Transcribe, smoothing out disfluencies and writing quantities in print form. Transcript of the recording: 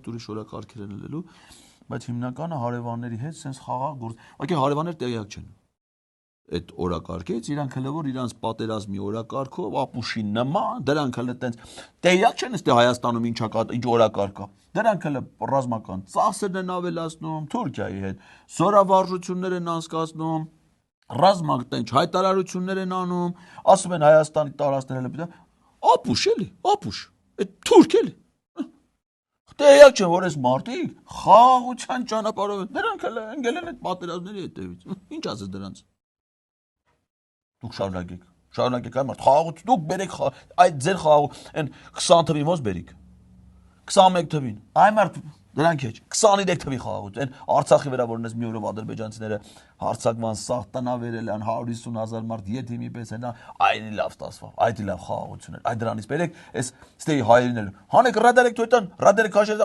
ուրիշ օրակարգեր են ելելու, բայց հիմնականը հարևանների հետ sense խաղաղ գործ։ Ուղղակի հարևաններ տեղյակ չեն այդ օրակարգից, իրանք հələ որ իրանց պատերազմի օրակարգով ապուշի նման, դրանք հələ տենց տեղյակ չեն ըստ Հայաստանում ինչ օրակարգ կա։ Դրանք հələ ռազմական ծախսերն են ավելացնում Թուրքիայի հետ, զորավարժություններ են անցկացնում, ռազմական հայտարարություններ են անում, ասում են Հայաստանի տարածքները ապուշ էլի, ապուշ, այդ թուրք էլի։ Տեղյակ չեն, որ այս մարդիկ խաղաղության ճանապարհով են, դրանք հələ ընկել են այդ պատերազմների հետևից։ Ինչ ասես դրանց։ Դուք շարունակեք այ մարդ, խաղաղություն, դուք բերեք այդ ձեր խաղաղ, այն 20 թվին ոնց բերիք։ 21 թվին, այ մարդ, դրանք էջ, 23 թվի խաղաղություն, այն Արցախի վրա որ նես մի օրով ադրբեջանցիները հարձակման սաղ տնավերել են 150,000 մարդ եթիմի պես են, այն լավ ստացվավ, այդ լավ խաղաղություն էր, այդ դրանից բերեք, այս ստեի հայերին էլ, հանեք ռադարեք թույտան, ռադարեք քաշել